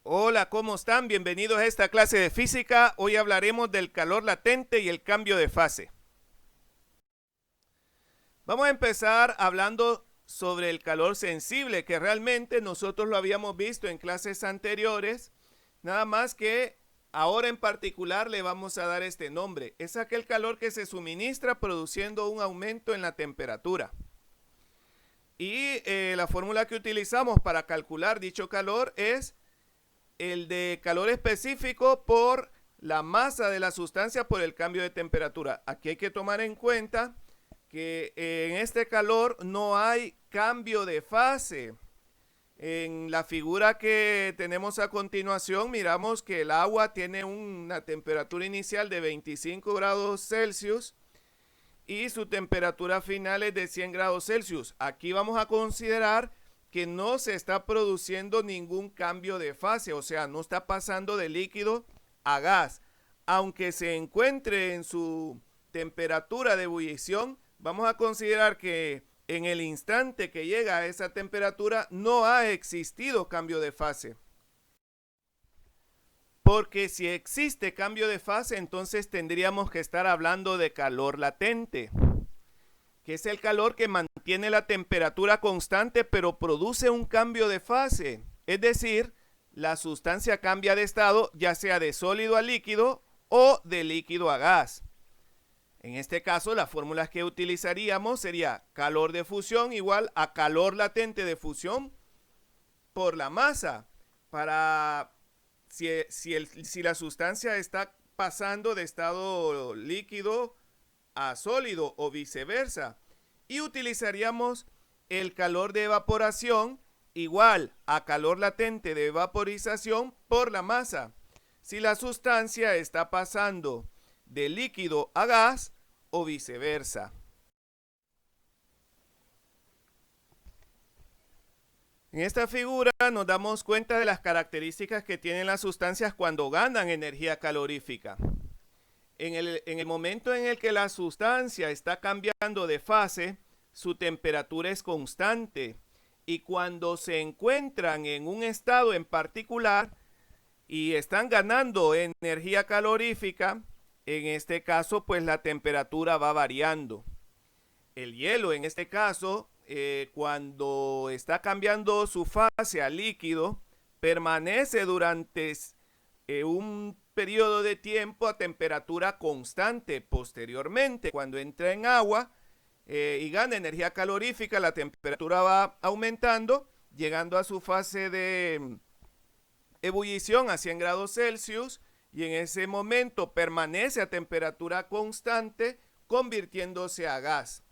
Hola, ¿cómo están? Bienvenidos a esta clase de física. Hoy hablaremos del calor latente y el cambio de fase. Vamos a empezar hablando sobre el calor sensible, que realmente nosotros lo habíamos visto en clases anteriores, nada más que ahora en particular le vamos a dar este nombre. Es aquel calor que se suministra produciendo un aumento en la temperatura. Y la fórmula que utilizamos para calcular dicho calor es el de calor específico por la masa de la sustancia por el cambio de temperatura. Aquí hay que tomar en cuenta que en este calor no hay cambio de fase. En la figura que tenemos a continuación miramos que el agua tiene una temperatura inicial de 25 grados Celsius y su temperatura final es de 100 grados Celsius. Aquí vamos a considerar que no se está produciendo ningún cambio de fase, o sea, no está pasando de líquido a gas. Aunque se encuentre en su temperatura de ebullición, vamos a considerar que en el instante que llega a esa temperatura no ha existido cambio de fase. Porque si existe cambio de fase, entonces tendríamos que estar hablando de calor latente, que es el calor que mantiene la temperatura constante pero produce un cambio de fase. Es decir, la sustancia cambia de estado ya sea de sólido a líquido o de líquido a gas. En este caso, las fórmulas que utilizaríamos sería calor de fusión igual a calor latente de fusión por la masa. Para si la sustancia está pasando de estado líquido a sólido o viceversa. Y utilizaríamos el calor de evaporación igual a calor latente de vaporización por la masa. Si la sustancia está pasando de líquido a gas o viceversa. En esta figura nos damos cuenta de las características que tienen las sustancias cuando ganan energía calorífica. En el momento en el que la sustancia está cambiando de fase, su temperatura es constante. Y cuando se encuentran en un estado en particular y están ganando energía calorífica, en este caso pues la temperatura va variando. El hielo en este caso, cuando está cambiando su fase a líquido, permanece durante un periodo de tiempo a temperatura constante. Posteriormente, cuando entra en agua y gana energía calorífica, la temperatura va aumentando, llegando a su fase de ebullición a 100 grados Celsius, y en ese momento permanece a temperatura constante, convirtiéndose a gas.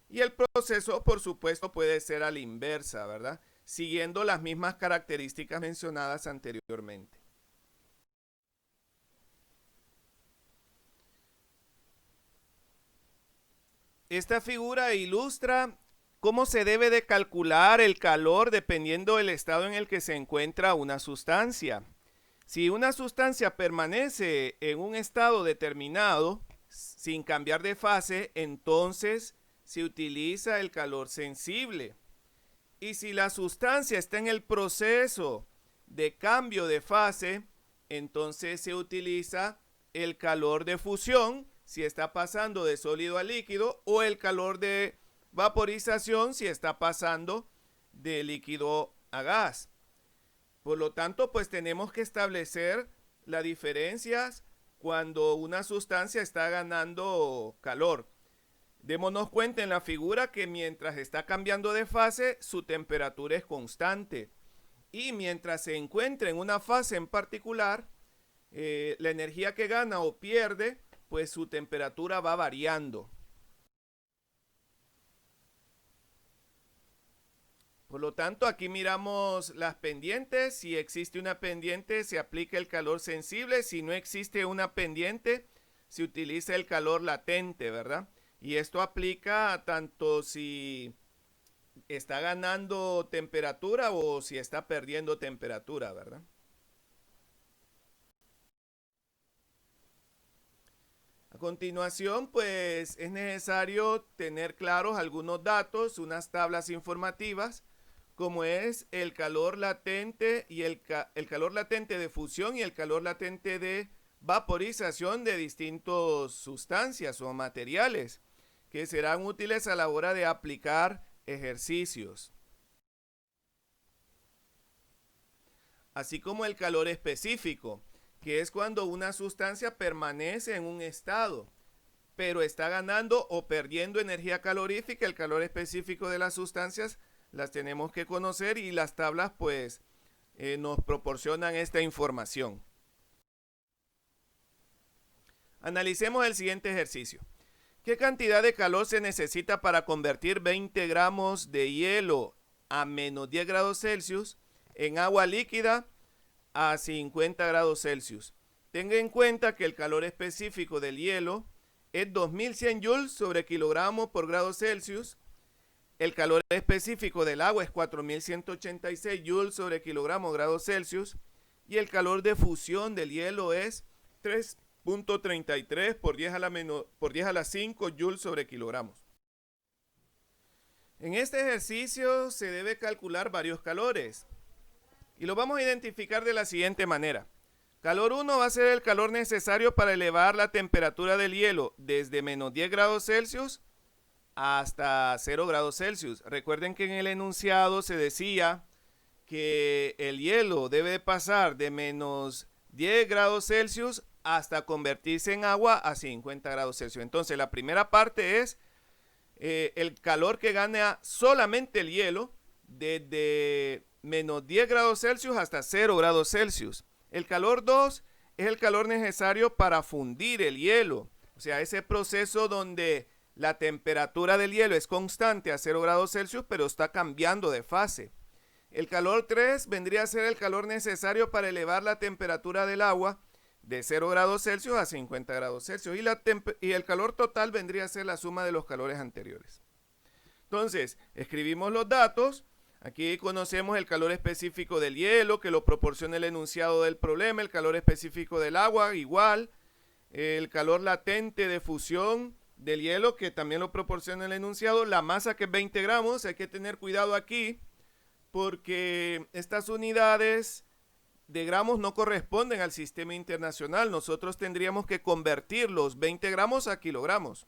Y el proceso, por supuesto, puede ser a la inversa, ¿verdad? Siguiendo las mismas características mencionadas anteriormente. Esta figura ilustra cómo se debe de calcular el calor dependiendo del estado en el que se encuentra una sustancia. Si una sustancia permanece en un estado determinado, sin cambiar de fase, entonces se utiliza el calor sensible. Y si la sustancia está en el proceso de cambio de fase, entonces se utiliza el calor de fusión, si está pasando de sólido a líquido, o el calor de vaporización, si está pasando de líquido a gas. Por lo tanto, pues tenemos que establecer las diferencias cuando una sustancia está ganando calor. Démonos cuenta en la figura que mientras está cambiando de fase, su temperatura es constante. Y mientras se encuentra en una fase en particular, la energía que gana o pierde, pues su temperatura va variando. Por lo tanto, aquí miramos las pendientes. Si existe una pendiente, se aplica el calor sensible. Si no existe una pendiente, se utiliza el calor latente, ¿verdad? Y esto aplica tanto si está ganando temperatura o si está perdiendo temperatura, ¿verdad? A continuación, pues es necesario tener claros algunos datos, unas tablas informativas, como es el calor latente y el calor latente de fusión y el calor latente de vaporización de distintas sustancias o materiales que serán útiles a la hora de aplicar ejercicios. Así como el calor específico, que es cuando una sustancia permanece en un estado, pero está ganando o perdiendo energía calorífica. El calor específico de las sustancias las tenemos que conocer y las tablas pues nos proporcionan esta información. Analicemos el siguiente ejercicio. ¿Qué cantidad de calor se necesita para convertir 20 gramos de hielo a menos 10 grados Celsius en agua líquida a 50 grados Celsius? Tenga en cuenta que el calor específico del hielo es 2100 joules sobre kilogramo por grado Celsius. El calor específico del agua es 4186 joules sobre kilogramo grado Celsius. Y el calor de fusión del hielo es 3.33 por 10 a la 5 joules sobre kilogramos. En este ejercicio se debe calcular varios calores y lo vamos a identificar de la siguiente manera. Calor 1 va a ser el calor necesario para elevar la temperatura del hielo desde menos 10 grados Celsius hasta 0 grados Celsius. Recuerden que en el enunciado se decía que el hielo debe pasar de menos 10 grados Celsius hasta convertirse en agua a 50 grados Celsius. Entonces la primera parte es el calor que gana solamente el hielo desde menos 10 grados Celsius hasta 0 grados Celsius. El calor 2 es el calor necesario para fundir el hielo. O sea, ese proceso donde la temperatura del hielo es constante a 0 grados Celsius, pero está cambiando de fase. El calor 3 vendría a ser el calor necesario para elevar la temperatura del agua de 0 grados Celsius a 50 grados Celsius. Y el calor total vendría a ser la suma de los calores anteriores. Entonces, escribimos los datos. Aquí conocemos el calor específico del hielo, que lo proporciona el enunciado del problema. El calor específico del agua, igual. El calor latente de fusión del hielo, que también lo proporciona el enunciado. La masa, que es 20 gramos. Hay que tener cuidado aquí, porque estas unidades de gramos no corresponden al sistema internacional. Nosotros tendríamos que convertir los 20 gramos a kilogramos.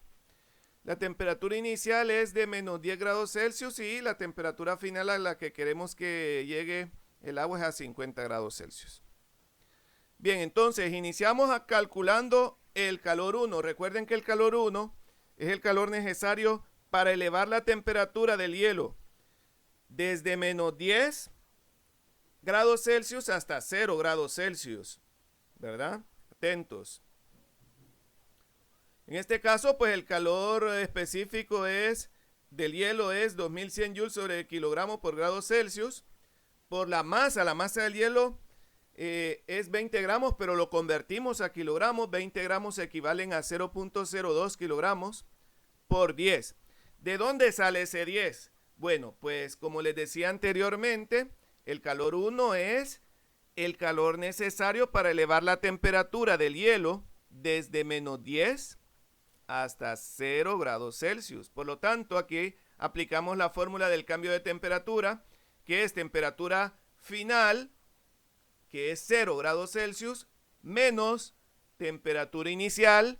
La temperatura inicial es de menos 10 grados Celsius y la temperatura final a la que queremos que llegue el agua es a 50 grados Celsius. Bien, entonces iniciamos calculando el calor 1. Recuerden que el calor 1 es el calor necesario para elevar la temperatura del hielo desde menos 10 grados Celsius hasta 0 grados Celsius, ¿verdad? Atentos. En este caso, pues el calor específico del hielo es 2100 joules sobre kilogramo por grado Celsius. Por la masa del hielo es 20 gramos, pero lo convertimos a kilogramos. 20 gramos equivalen a 0.02 kilogramos por 10. ¿De dónde sale ese 10? Bueno, pues como les decía anteriormente, el calor 1 es el calor necesario para elevar la temperatura del hielo desde menos 10 hasta 0 grados Celsius. Por lo tanto, aquí aplicamos la fórmula del cambio de temperatura, que es temperatura final, que es 0 grados Celsius, menos temperatura inicial,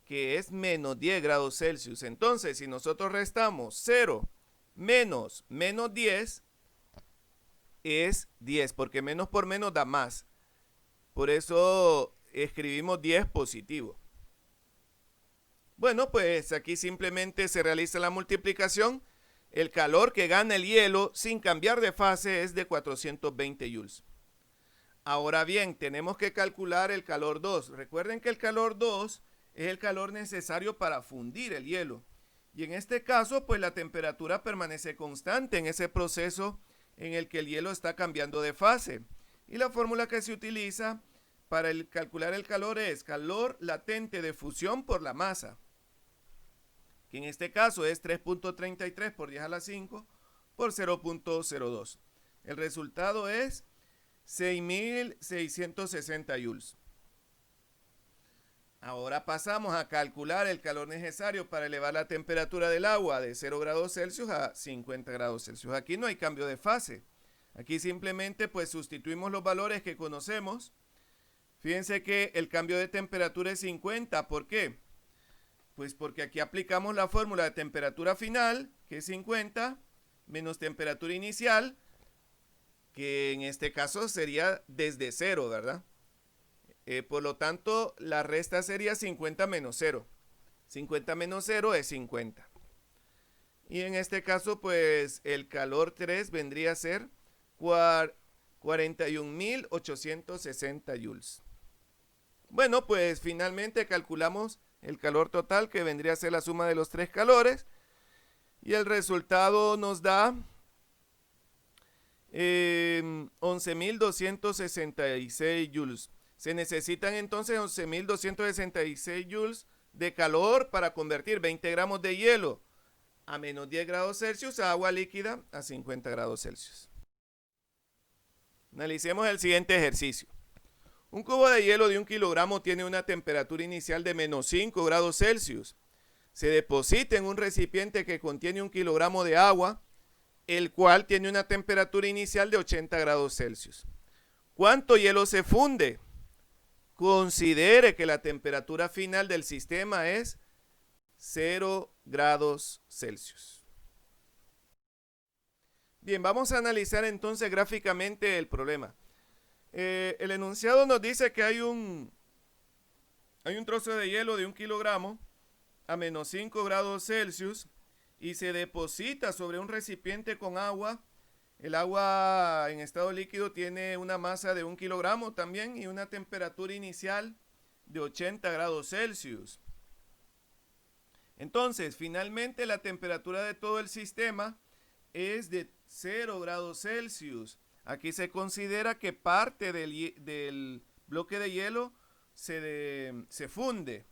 que es menos 10 grados Celsius. Entonces, si nosotros restamos 0 menos 10, es 10, porque menos por menos da más. Por eso escribimos 10 positivo. Bueno, pues aquí simplemente se realiza la multiplicación. El calor que gana el hielo sin cambiar de fase es de 420 joules. Ahora bien, tenemos que calcular el calor 2. Recuerden que el calor 2 es el calor necesario para fundir el hielo. Y en este caso, pues la temperatura permanece constante en ese proceso en el que el hielo está cambiando de fase. Y la fórmula que se utiliza para calcular el calor es calor latente de fusión por la masa, que en este caso es 3.33 por 10 a la 5 por 0.02. El resultado es 6.660 joules. Ahora pasamos a calcular el calor necesario para elevar la temperatura del agua de 0 grados Celsius a 50 grados Celsius. Aquí no hay cambio de fase. Aquí simplemente pues sustituimos los valores que conocemos. Fíjense que el cambio de temperatura es 50. ¿Por qué? Pues porque aquí aplicamos la fórmula de temperatura final, que es 50, menos temperatura inicial, que en este caso sería desde 0, ¿verdad? Por lo tanto, la resta sería 50 menos 0. 50 menos 0 es 50. Y en este caso, pues el calor 3 vendría a ser 41.860 joules. Bueno, pues finalmente calculamos el calor total, que vendría a ser la suma de los tres calores. Y el resultado nos da 11.266 joules. Se necesitan entonces 11.266 joules de calor para convertir 20 gramos de hielo a menos 10 grados Celsius a agua líquida a 50 grados Celsius. Analicemos el siguiente ejercicio. Un cubo de hielo de 1 kilogramo tiene una temperatura inicial de menos 5 grados Celsius. Se deposita en un recipiente que contiene 1 kilogramo de agua, el cual tiene una temperatura inicial de 80 grados Celsius. ¿Cuánto hielo se funde? Considere que la temperatura final del sistema es 0 grados Celsius. Bien, vamos a analizar entonces gráficamente el problema. El enunciado nos dice que hay un trozo de hielo de 1 kilogramo a menos 5 grados Celsius y se deposita sobre un recipiente con agua. El agua en estado líquido tiene una masa de 1 kilogramo también y una temperatura inicial de 80 grados Celsius. Entonces, finalmente la temperatura de todo el sistema es de 0 grados Celsius. Aquí se considera que parte del bloque de hielo se funde.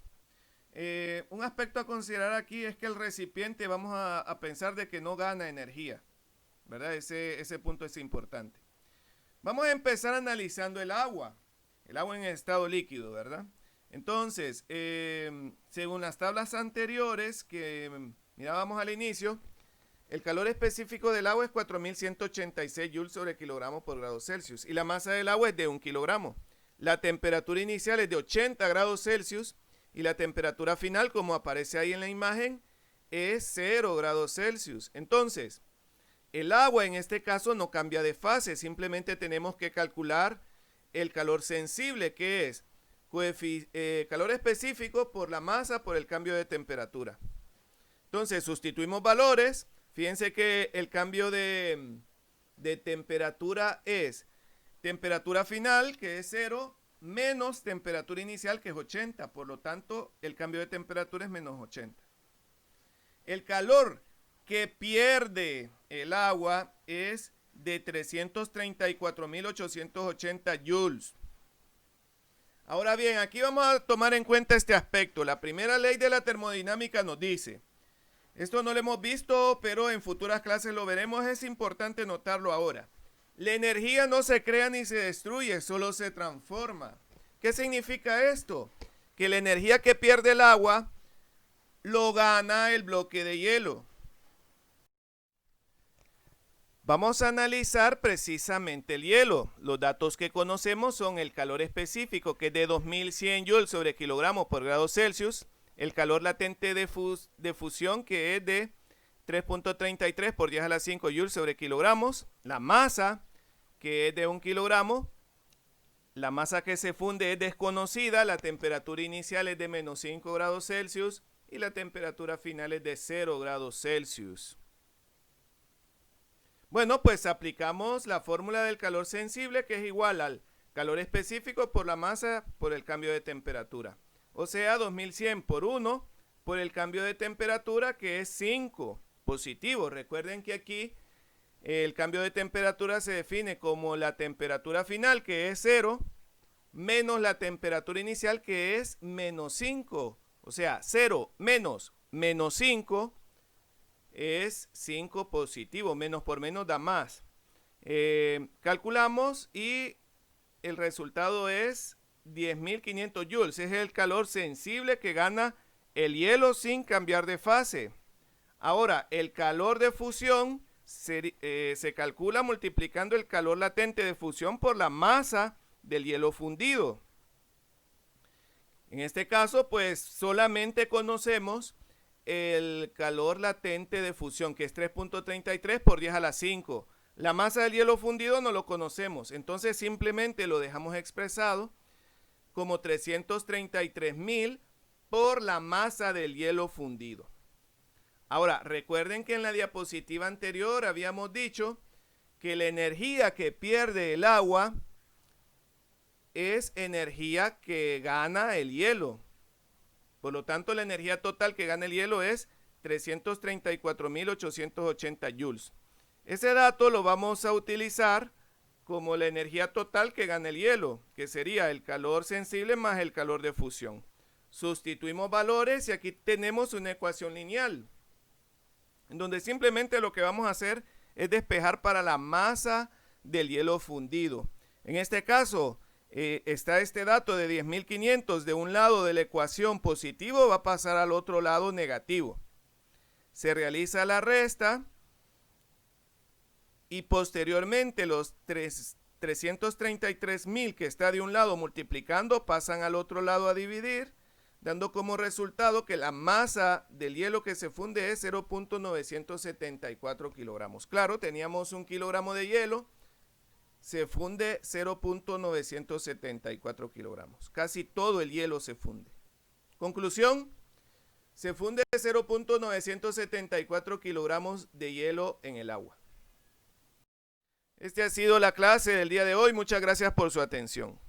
Un aspecto a considerar aquí es que el recipiente vamos a pensar de que no gana energía, ¿verdad? Ese punto es importante. Vamos a empezar analizando el agua en estado líquido, ¿verdad? Entonces, según las tablas anteriores que mirábamos al inicio, el calor específico del agua es 4.186 joules sobre kilogramo por grado Celsius y la masa del agua es de 1 kilogramo. La temperatura inicial es de 80 grados Celsius y la temperatura final, como aparece ahí en la imagen, es 0 grados Celsius. Entonces, el agua en este caso no cambia de fase, simplemente tenemos que calcular el calor sensible, que es calor específico por la masa por el cambio de temperatura. Entonces, sustituimos valores. Fíjense que el cambio de temperatura es temperatura final, que es 0, menos temperatura inicial, que es 80. Por lo tanto, el cambio de temperatura es menos 80. El calor que pierde el agua es de 334.880 joules. Ahora bien, aquí vamos a tomar en cuenta este aspecto. La primera ley de la termodinámica nos dice, esto no lo hemos visto, pero en futuras clases lo veremos, es importante notarlo ahora. La energía no se crea ni se destruye, solo se transforma. ¿Qué significa esto? Que la energía que pierde el agua lo gana el bloque de hielo. Vamos a analizar precisamente el hielo. Los datos que conocemos son el calor específico, que es de 2100 joules sobre kilogramo por grado Celsius, el calor latente de fusión, que es de 3.33 por 10 a la 5 joules sobre kilogramos, la masa, que es de 1 kilogramo, la masa que se funde es desconocida, la temperatura inicial es de menos 5 grados Celsius y la temperatura final es de 0 grados Celsius. Bueno, pues aplicamos la fórmula del calor sensible, que es igual al calor específico por la masa por el cambio de temperatura. O sea, 2100 por 1 por el cambio de temperatura, que es 5 positivo. Recuerden que aquí el cambio de temperatura se define como la temperatura final, que es 0, menos la temperatura inicial, que es menos 5. O sea, 0 menos menos 5 es 5 positivo. Menos por menos da más. Calculamos y el resultado es 10.500 joules. Es el calor sensible que gana el hielo sin cambiar de fase. Ahora, el calor de fusión se calcula multiplicando el calor latente de fusión por la masa del hielo fundido. En este caso, pues solamente conocemos el calor latente de fusión, que es 3.33 por 10 a la 5. La masa del hielo fundido no lo conocemos, entonces simplemente lo dejamos expresado como 333.000 por la masa del hielo fundido. Ahora, recuerden que en la diapositiva anterior habíamos dicho que la energía que pierde el agua es energía que gana el hielo. Por lo tanto, la energía total que gana el hielo es 334.880 joules. Ese dato lo vamos a utilizar como la energía total que gana el hielo, que sería el calor sensible más el calor de fusión. Sustituimos valores y aquí tenemos una ecuación lineal, en donde simplemente lo que vamos a hacer es despejar para la masa del hielo fundido. En este caso, está este dato de 10.500 de un lado de la ecuación positivo, va a pasar al otro lado negativo. Se realiza la resta y posteriormente los 333.000 que está de un lado multiplicando pasan al otro lado a dividir, dando como resultado que la masa del hielo que se funde es 0.974 kilogramos. Claro, teníamos 1 kilogramo de hielo, se funde 0.974 kilogramos. Casi todo el hielo se funde. Conclusión, se funde 0.974 kilogramos de hielo en el agua. Esta ha sido la clase del día de hoy. Muchas gracias por su atención.